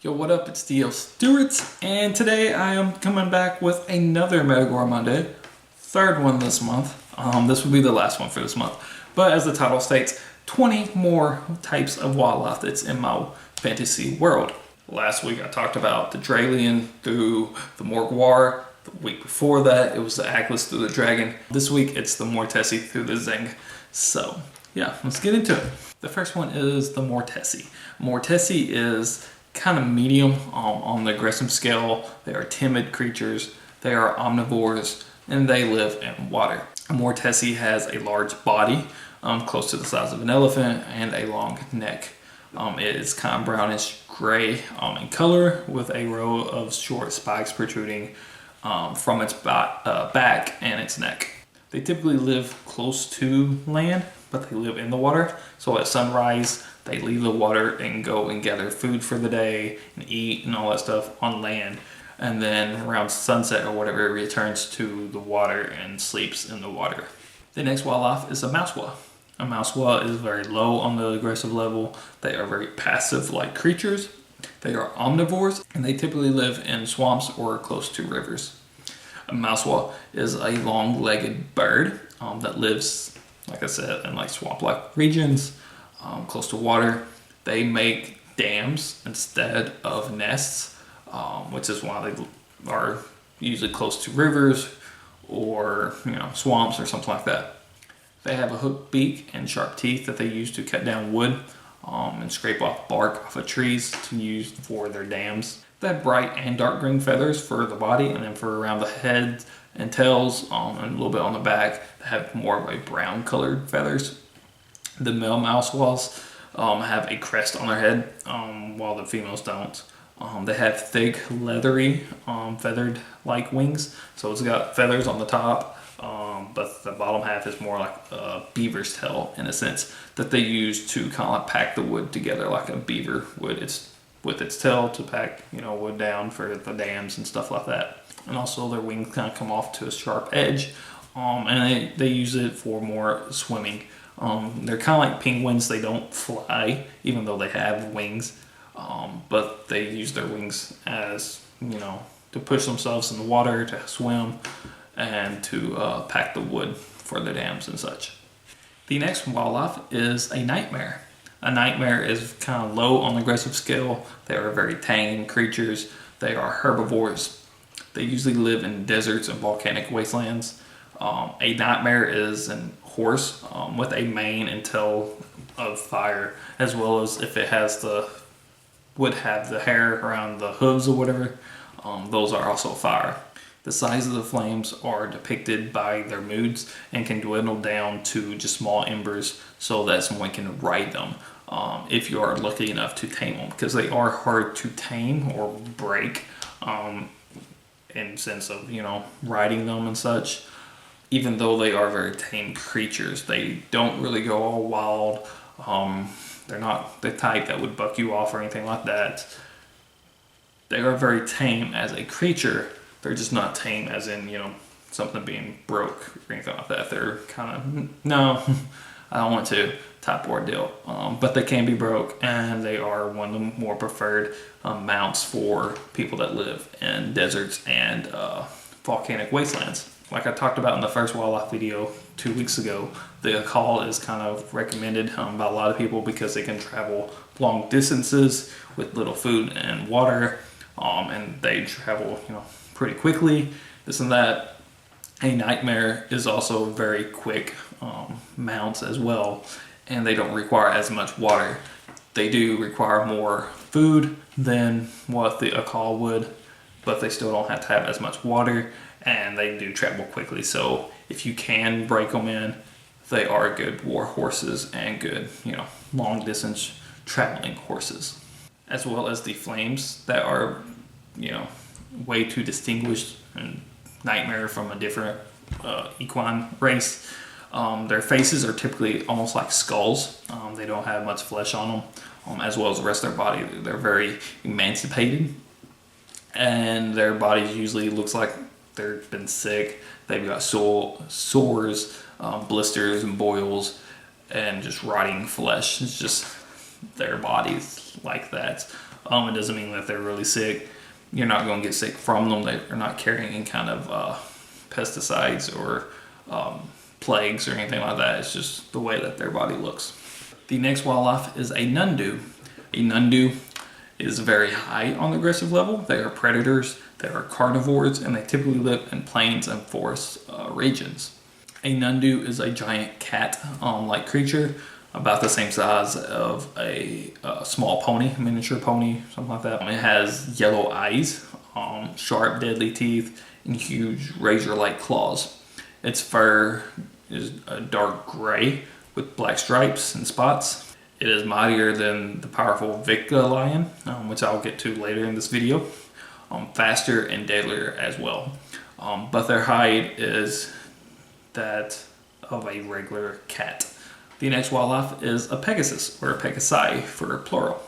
Yo, what up? It's DL Stewart, and today I am coming back with another Metagore Monday. Third one this month. This will be the last one for this month. But as the title states, 20 more types of wildlife that's in my fantasy world. Last week I talked about the Dralian through the Mortessi. The week before that it was the Atlas through the Dragon. This week it's the Mortessi through the Zheng. So yeah, let's get into it. The first one is the Mortessi. Mortessi is kind of medium on the aggressive scale. They are timid creatures, they are omnivores, and they live in water. A Mortessi has a large body, close to the size of an elephant, and a long neck. It is kind of brownish gray in color, with a row of short spikes protruding from its back and its neck. They typically live close to land, but they live in the water. So at sunrise, they leave the water and go and gather food for the day and eat and all that stuff on land. And then around sunset or whatever, it returns to the water and sleeps in the water. The next wildlife is a mousewa. A mousewa is very low on the aggressive level. They are very passive-like creatures. They are omnivores, and they typically live in swamps or close to rivers. A mousewa is a long-legged bird that lives, like I said, in like swamp-like regions, close to water. They make dams instead of nests, which is why they are usually close to rivers or swamps or something like that. They have a hooked beak and sharp teeth that they use to cut down wood and scrape off bark off of trees to use for their dams. They have bright and dark green feathers for the body, and then for around the head and tails and a little bit on the back, they have more of a brown colored feathers. The male mousewas have a crest on their head, while the females don't. They have thick, leathery, feathered like wings, so it's got feathers on the top, but the bottom half is more like a beaver's tail in a sense, that they use to kind of like pack the wood together like a beaver would. It's with its tail to pack wood down for the dams and stuff like that. And also their wings kind of come off to a sharp edge, and they use it for more swimming. They're kind of like penguins. They don't fly even though they have wings, but they use their wings as to push themselves in the water, to swim, and to pack the wood for the dams and such. The next wildlife is a nightmare. A nightmare is kind of low on the aggressive scale. They are very tame creatures. They are herbivores. They usually live in deserts and volcanic wastelands. A nightmare is a horse with a mane and tail of fire, as well as if it would have the hair around the hooves or whatever. Those are also fire. The size of the flames are depicted by their moods and can dwindle down to just small embers so that someone can ride them if you are lucky enough to tame them, because they are hard to tame or break in sense of riding them and such. Even though they are very tame creatures, they don't really go all wild. They're not the type that would buck you off or anything like that. They are very tame as a creature. They're just not tame as in, something being broke or anything like that. They're kind of, no, I don't want to type ordeal. But they can be broke, and they are one of the more preferred mounts for people that live in deserts and volcanic wastelands. Like I talked about in the first wildlife video 2 weeks ago, the call is kind of recommended by a lot of people because they can travel long distances with little food and water, and they travel, pretty quickly, this and that. A nightmare is also very quick mounts as well, and they don't require as much water. They do require more food than what a call would, but they still don't have to have as much water, and they do travel quickly. So if you can break them in, they are good war horses and good, long distance traveling horses. As well as the flames that are, way too distinguished and nightmare from a different equine race. Their faces are typically almost like skulls. They don't have much flesh on them, as well as the rest of their body. They're very emancipated, and their bodies usually looks like they've been sick. They've got sores, blisters and boils, and just rotting flesh. It's just their bodies like that. It doesn't mean that they're really sick. You're not going to get sick from them. They're not carrying any kind of pesticides or plagues or anything like that. It's just the way that their body looks. The next wildlife is a Nundo. A Nundo is very high on the aggressive level. They are predators, they are carnivores, and they typically live in plains and forest regions. A Nundo is a giant cat-like creature, about the same size of a small pony, miniature pony, something like that. It has yellow eyes, sharp, deadly teeth, and huge razor-like claws. Its fur is a dark gray with black stripes and spots. It is mightier than the powerful Victa lion, which I'll get to later in this video. Faster and deadlier as well. But their hide is that of a regular cat. The next wildlife is a Pegasus, or a Pegasi for plural.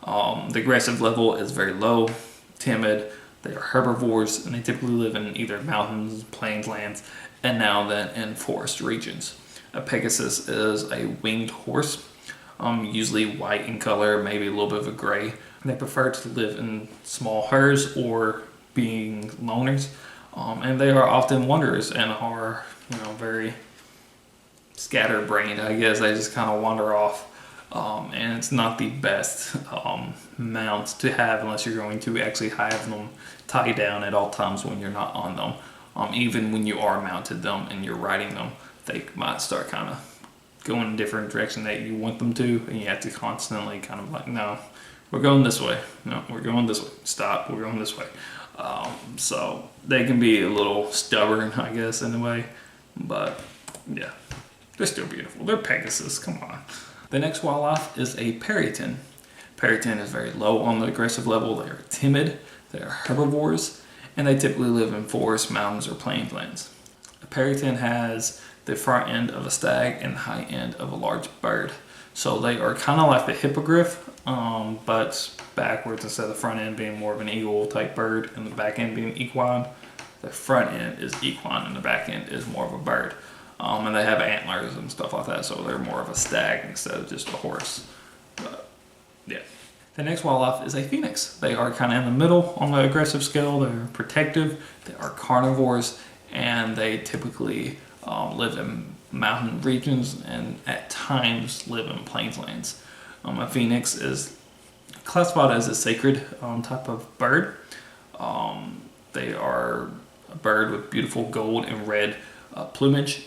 The aggressive level is very low, timid. They are herbivores, and they typically live in either mountains, plains, lands, and now and then in forest regions. A Pegasus is a winged horse, usually white in color, maybe a little bit of a gray. They prefer to live in small herds or being loners, and they are often wanderers and are, very scatterbrained, I guess. They just kind of wander off, and it's not the best mount to have unless you're going to actually have them tied down at all times when you're not on them. Even when you are mounted them and you're riding them, they might start kind of going in a different direction that you want them to, and you have to constantly kind of like, no, we're going this way. No, we're going this way. Stop, we're going this way. So they can be a little stubborn, I guess, in a way, but yeah. They're still beautiful. They're Pegasus, come on. The next wildlife is a Parrington. Parrington is very low on the aggressive level. They are timid, they are herbivores, and they typically live in forests, mountains, or plains lands. A Parrington has the front end of a stag and the high end of a large bird. So they are kind of like the hippogriff, but backwards instead of the front end being more of an eagle type bird and the back end being equine. The front end is equine and the back end is more of a bird. And they have antlers and stuff like that, so they're more of a stag instead of just a horse. But yeah. The next wildlife is a phoenix. They are kind of in the middle on the aggressive scale. They're protective, they are carnivores, and they typically live in mountain regions and at times live in plains lands. A phoenix is classified as a sacred type of bird. They are a bird with beautiful gold and red plumage.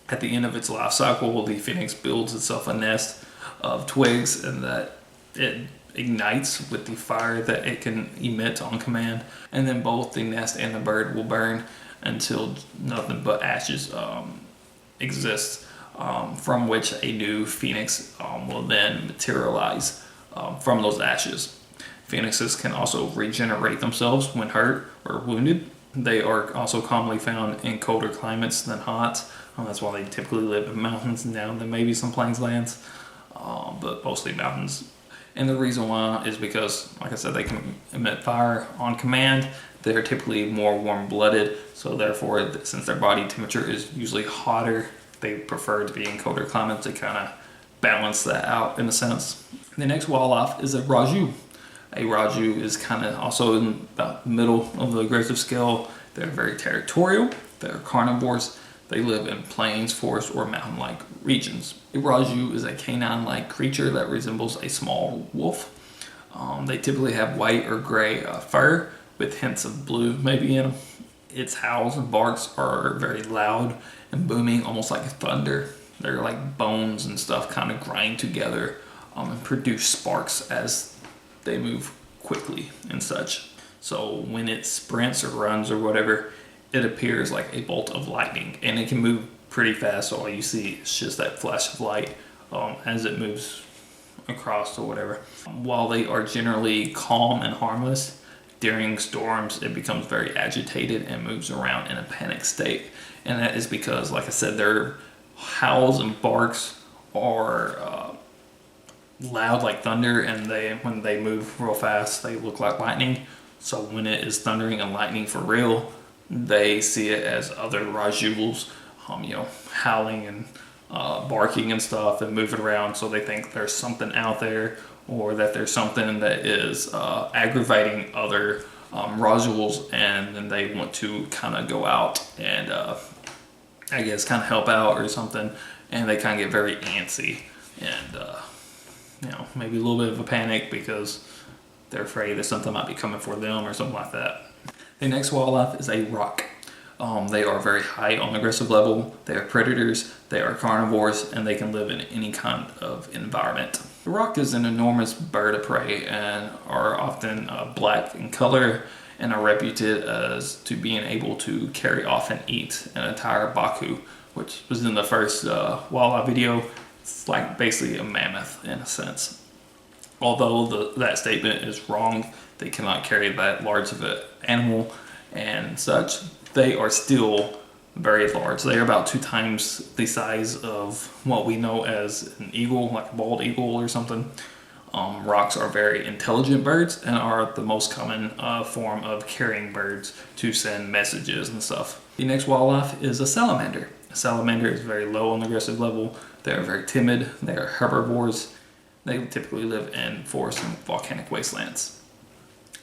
At the end of its life cycle, the phoenix builds itself a nest of twigs, and that it ignites with the fire that it can emit on command, and then both the nest and the bird will burn until nothing but ashes exist, from which a new phoenix will then materialize from those ashes. Phoenixes can also regenerate themselves when hurt or wounded. They are also commonly found in colder climates than hot. That's why they typically live in mountains now and then maybe some plains lands, but mostly mountains. And the reason why is because, like I said, they can emit fire on command. They're typically more warm-blooded, so therefore, since their body temperature is usually hotter, they prefer to be in colder climates to kind of balance that out in a sense. The next wildlife is a Raju. A Raju is kind of also in about the middle of the aggressive scale. They're very territorial, they're carnivores, they live in plains, forests, or mountain-like regions. A Raju is a canine-like creature that resembles a small wolf. They typically have white or gray fur with hints of blue maybe in them. Its howls and barks are very loud and booming, almost like thunder. They're like bones and stuff kind of grind together and produce sparks as they move quickly and such. So when it sprints or runs or whatever, it appears like a bolt of lightning, and it can move pretty fast, so all you see is just that flash of light as it moves across or whatever. While they are generally calm and harmless, during storms it becomes very agitated and moves around in a panic state. And that is because, like I said, their howls and barks are loud like thunder, and when they move real fast they look like lightning. So when it is thundering and lightning for real, they see it as other Rajuls, howling and barking and stuff and moving around, so they think there's something out there, or that there's something that is aggravating other rodules, and then they want to kind of go out and I guess kind of help out or something, and they kind of get very antsy and you know, maybe a little bit of a panic because they're afraid that something might be coming for them or something like that. The next wildlife is a rock. They are very high on the aggressive level. They are predators, they are carnivores, and they can live in any kind of environment. The rock is an enormous bird of prey and are often black in color, and are reputed as to being able to carry off and eat an entire baku, which was in the first wildlife video. It's like basically a mammoth in a sense. Although that statement is wrong, they cannot carry that large of an animal and such, they are still very large. They are about 2 times the size of what we know as an eagle, like a bald eagle or something. Rocks are very intelligent birds and are the most common form of carrying birds to send messages and stuff. The next wildlife is a salamander. A salamander is very low on the aggressive level. They are very timid. They are herbivores. They typically live in forests and volcanic wastelands.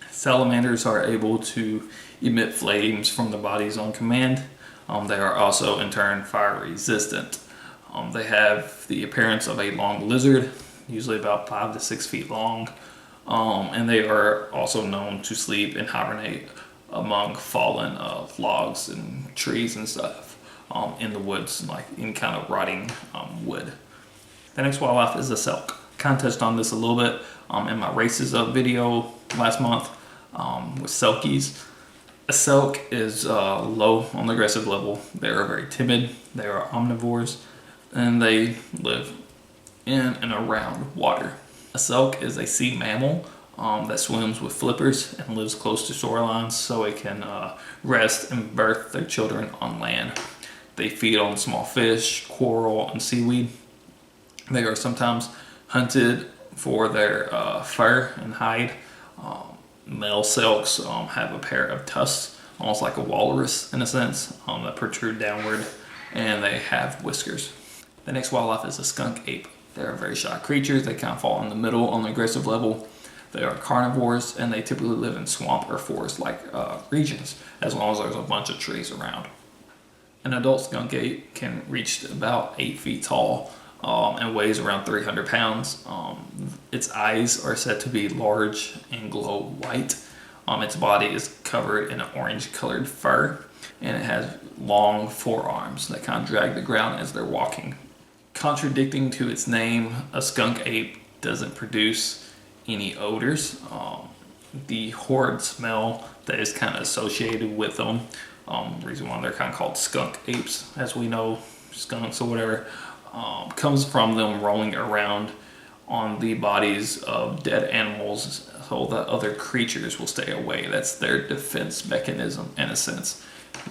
Salamanders are able to emit flames from their bodies on command. They are also in turn fire resistant. They have the appearance of a long lizard, usually about 5 to 6 feet long, and they are also known to sleep and hibernate among fallen logs and trees and stuff in the woods, like any kind of rotting wood. The next wildlife is a selk. Kind of touched on this a little bit in my races up video last month with selkies. A selk is low on the aggressive level. They are very timid. They are omnivores, and they live in and around water. A selk is a sea mammal that swims with flippers and lives close to shorelines so it can rest and birth their children on land. They feed on small fish, coral, and seaweed. They are sometimes hunted for their fur and hide. Male selks have a pair of tusks, almost like a walrus in a sense, that protrude downward, and they have whiskers. The next wildlife is a skunk ape. They're very shy creatures. They kind of fall in the middle on the aggressive level. They are carnivores, and they typically live in swamp or forest-like regions, as long as there's a bunch of trees around. An adult skunk ape can reach about 8 feet tall and weighs around 300 pounds. Its eyes are said to be large and glow white. Its body is covered in an orange-colored fur, and it has long forearms that kind of drag the ground as they're walking. Contradicting to its name, a skunk ape doesn't produce any odors. The horrid smell that is kind of associated with them, the reason why they're kind of called skunk apes, as we know, skunks or whatever, comes from them rolling around on the bodies of dead animals so that other creatures will stay away. That's their defense mechanism in a sense.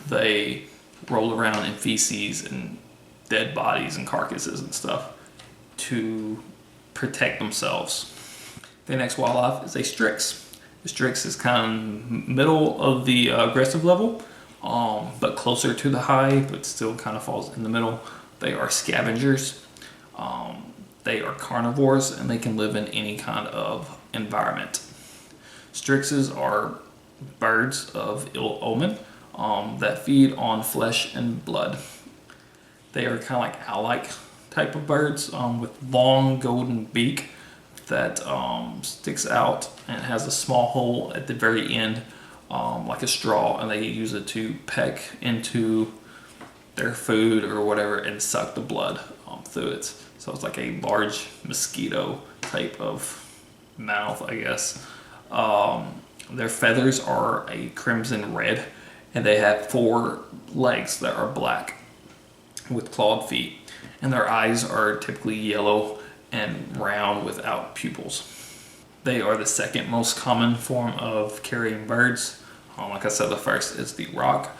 They roll around in feces and dead bodies and carcasses and stuff to protect themselves. The next wildlife is a strix. The strix is kind of middle of the aggressive level, but closer to the high, but still kind of falls in the middle. They are scavengers. They are carnivores, and they can live in any kind of environment. Strixes are birds of ill omen that feed on flesh and blood. They are kind of like owl-like type of birds with long golden beak that sticks out and has a small hole at the very end, like a straw, and they use it to peck into their food or whatever and suck the blood through it. So it's like a large mosquito type of mouth, I guess. Their feathers are a crimson red, and they have 4 legs that are black with clawed feet, and their eyes are typically yellow and round without pupils. They are the second most common form of carrying birds. Like I said, the first is the rock.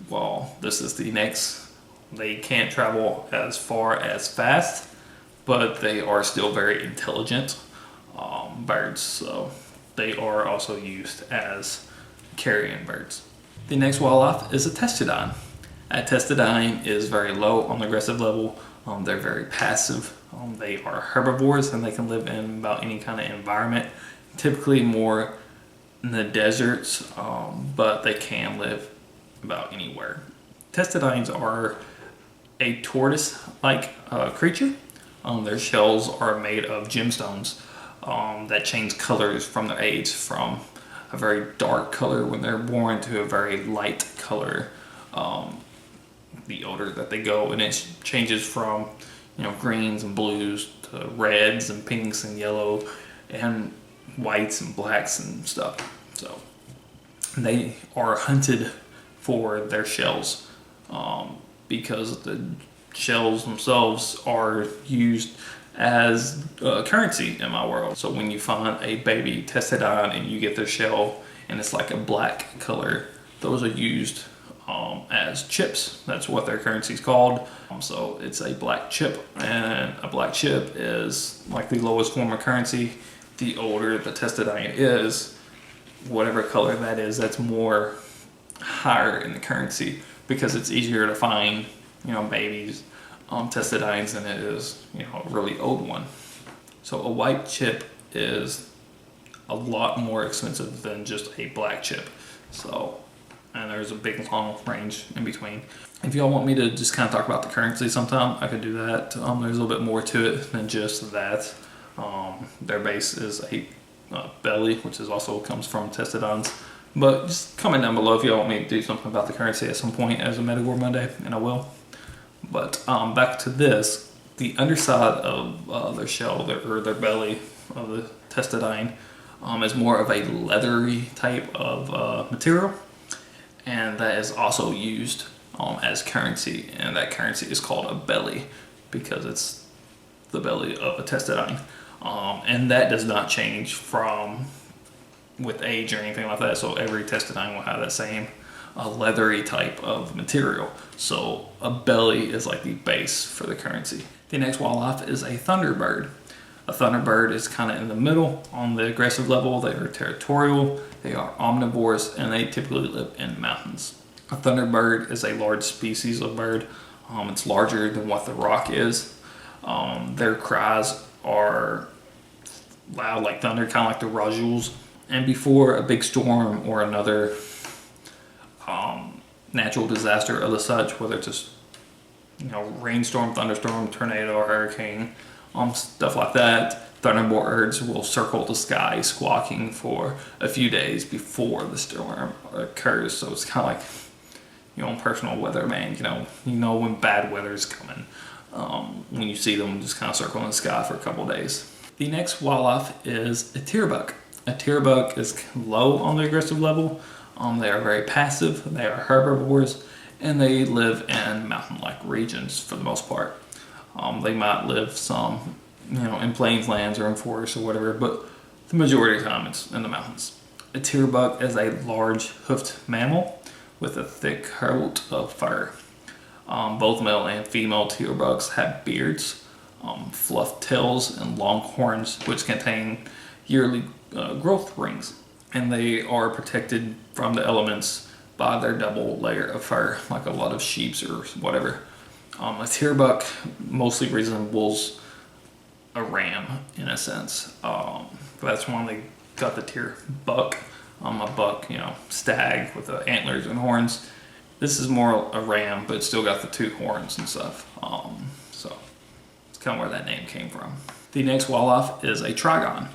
Well, this is the next. They can't travel as far as fast, but they are still very intelligent birds, so they are also used as carrion birds. The next wildlife is a testudine. A testudine is very low on the aggressive level. They're very passive. They are herbivores and they can live in about any kind of environment, typically more in the deserts, but they can live about anywhere. Testidines are a tortoise-like creature. Their shells are made of gemstones that change colors from their age, from a very dark color when they're born to a very light color the older that they go, and it changes from greens and blues to reds and pinks and yellow and whites and blacks and stuff. So they are hunted for their shells because the shells themselves are used as currency in my world. So when you find a baby testidine and you get their shell and it's like a black color, those are used as chips. That's what their currency is called. So it's a black chip, and a black chip is like the lowest form of currency. The older the testidine is, whatever color that is, that's more higher in the currency, because it's easier to find babies testidines than it is a really old one. So a white chip is a lot more expensive than just a black chip. So, and there's a big long range in between. If y'all want me to just kind of talk about the currency sometime, I could do that. There's a little bit more to it than just that. Their base is a belly, which is also comes from testidines. But just comment down below if y'all want me to do something about the currency at some point as a Metagore Monday, and I will. But back to this, the underside of their shell, or their belly of the testidine, is more of a leathery type of material, and that is also used as currency, and that currency is called a belly because it's the belly of a testidine, and that does not change with age or anything like that. So every testidine will have that same leathery type of material. So a belly is like the base for the currency. The next wildlife is a thunderbird. A thunderbird is kind of in the middle on the aggressive level. They are territorial, they are omnivores, and they typically live in mountains. A thunderbird is a large species of bird. It's larger than what the rock is. Their cries are loud like thunder, kind of like the rajuls. And before a big storm or another natural disaster of the such, whether it's just rainstorm, thunderstorm, tornado, or hurricane, stuff like that, thunderbirds will circle the sky squawking for a few days before the storm occurs. So it's kind of like your own personal weatherman. You know when bad weather is coming, when you see them just kind of circling the sky for a couple of days. The next wildlife is a tearbuck. A tearbuck is low on the aggressive level. They are very passive, they are herbivores, and they live in mountain-like regions for the most part. They might live some, in plains lands or in forests or whatever, but the majority of the time it's in the mountains. A tearbuck is a large hoofed mammal with a thick coat of fur. Both male and female tearbucks have beards, fluffed tails, and long horns, which contain yearly growth rings. And they are protected from the elements by their double layer of fur, like a lot of sheep's or whatever. A tearbuck mostly resembles a ram in a sense. That's when they got the tearbuck. A buck, stag with the antlers and horns. This is more a ram, but it's still got the two horns and stuff. So it's kind of where that name came from. The next wildlife is a trigon.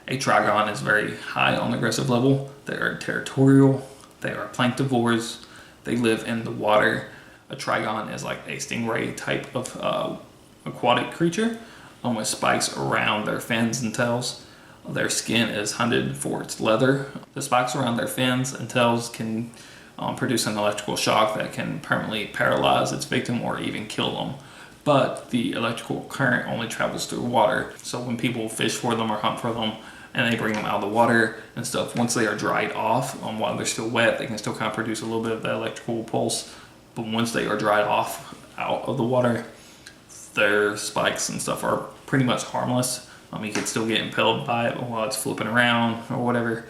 A trigon is very high on the aggressive level. They are territorial. They are planktivores. They live in the water. A trigon is like a stingray type of aquatic creature with spikes around their fins and tails. Their skin is hunted for its leather. The spikes around their fins and tails can produce an electrical shock that can permanently paralyze its victim or even kill them. But the electrical current only travels through water. So when people fish for them or hunt for them, and they bring them out of the water and stuff, once they are dried off, while they're still wet, they can still kind of produce a little bit of that electrical pulse. But once they are dried off out of the water, their spikes and stuff are pretty much harmless. You can still get impaled by it while it's flipping around or whatever,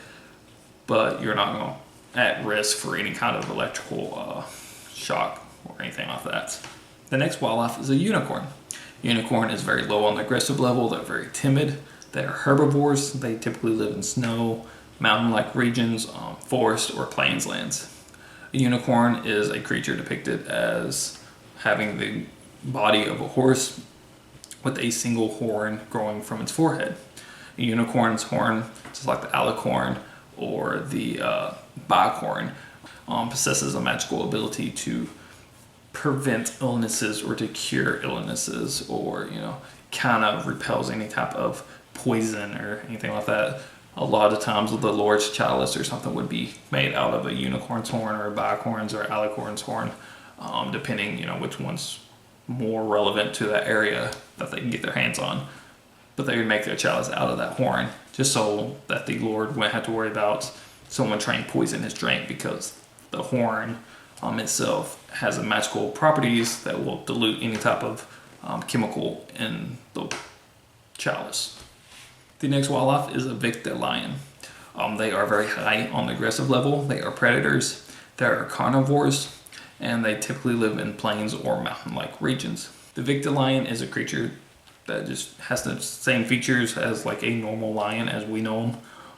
but you're not at risk for any kind of electrical shock or anything like that. The next wildlife is a unicorn. Unicorn is very low on the aggressive level. They're very timid. They are herbivores. They typically live in snow, mountain-like regions, forest, or plains lands. A unicorn is a creature depicted as having the body of a horse with a single horn growing from its forehead. A unicorn's horn, just like the alicorn or the bicorn, possesses a magical ability to prevent illnesses or to cure illnesses, or kind of repels any type of poison or anything like that. A lot of times the Lord's chalice or something would be made out of a unicorn's horn or a bicorn's or alicorn's horn, depending which one's more relevant to that area that they can get their hands on. But they would make their chalice out of that horn, just so that the Lord wouldn't have to worry about someone trying to poison his drink, because the horn itself has magical properties that will dilute any type of chemical in the chalice. The next wildlife is a Victa lion. They are very high on the aggressive level. They are predators. They are carnivores, and they typically live in plains or mountain-like regions. The Victa lion is a creature that just has the same features as like a normal lion as we know them,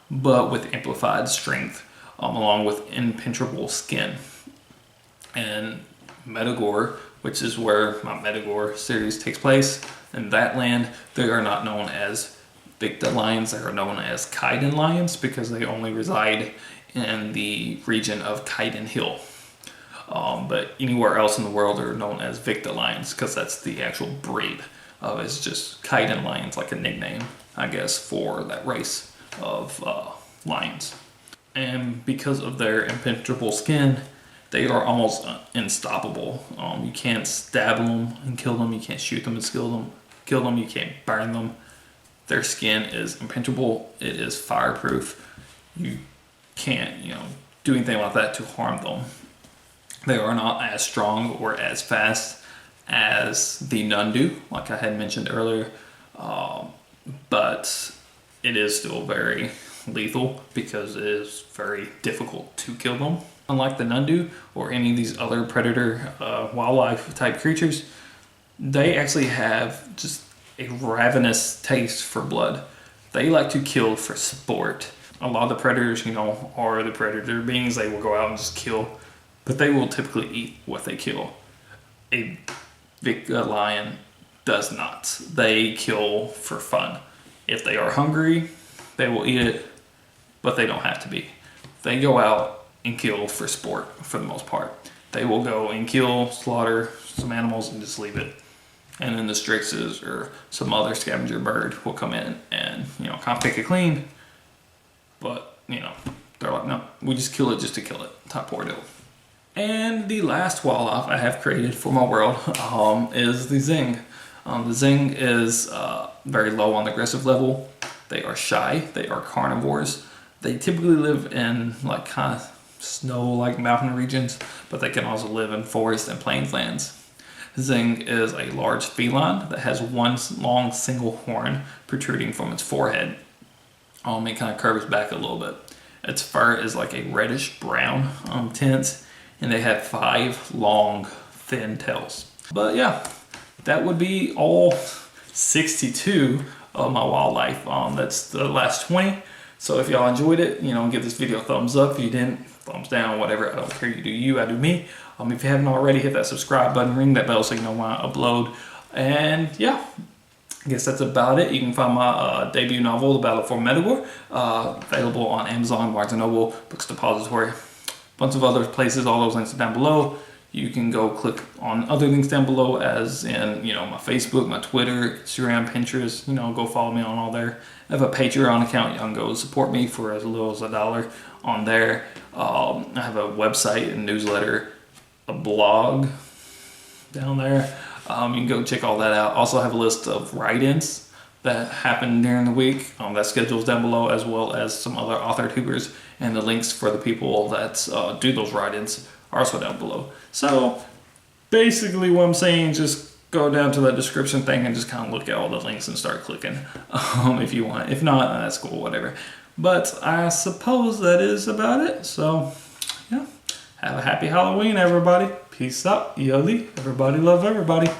but with amplified strength, along with impenetrable skin. And Metagore, which is where my Metagore series takes place, in that land, they are not known as Victa lions. They are known as Kaiden lions because they only reside in the region of Kaiden Hill. But anywhere else in the world are known as Victa lions because that's the actual breed of it's just Kaiden lions, like a nickname, I guess, for that race of lions. And because of their impenetrable skin, they are almost unstoppable. You can't stab them and kill them. You can't shoot them and kill them. You can't burn them. Their skin is impenetrable. It is fireproof. You can't, do anything like that to harm them. They are not as strong or as fast as the Nundo, like I had mentioned earlier, but it is still very lethal because it is very difficult to kill them. Unlike the Nundo or any of these other predator wildlife type creatures, they actually have just a ravenous taste for blood. They like to kill for sport. A lot of the predators, are the predator beings. They will go out and just kill, but they will typically eat what they kill. A Victa lion does not. They kill for fun. If they are hungry, they will eat it, but they don't have to be. They go out and kill for sport for the most part. They will go and kill, slaughter some animals and just leave it. And then the Strixes or some other scavenger bird will come in and, kind of pick it clean. But, they're like, no, we just kill it just to kill it. Type poor deal. And the last wildlife I have created for my world is the Zheng. The Zheng is very low on the aggressive level. They are shy. They are carnivores. They typically live in kind of snow-like mountain regions, but they can also live in forest and plains lands. Zheng is a large feline that has one long single horn protruding from its forehead. It kind of curves back a little bit. Its fur is like a reddish brown tint, and they have 5 long, thin tails. But yeah, that would be all 62 of my wildlife. That's the last 20. So if y'all enjoyed it, give this video a thumbs up. If you didn't, thumbs down, whatever. I don't care. You do you, I do me. If you haven't already, hit that subscribe button, ring that bell so you know when I upload. And yeah, I guess that's about it. You can find my debut novel, The Battle for Metagore, available on Amazon, Barnes & Noble, Books Depository, a bunch of other places. All those links are down below. You can go click on other links down below, as in, my Facebook, my Twitter, Instagram, Pinterest. Go follow me on all there. I have a Patreon account. You can go support me for as little as $1 on there. I have a website and newsletter, a blog down there. You can go check all that out. Also have a list of write-ins that happen during the week. That schedule's down below, as well as some other author tubers, and the links for the people that do those write-ins are also down below. So basically what I'm saying, just go down to that description thing and just kind of look at all the links and start clicking if you want. If not, that's cool, whatever. But I suppose that is about it. So yeah, have a happy Halloween, everybody. Peace out. Yoli. Everybody love everybody.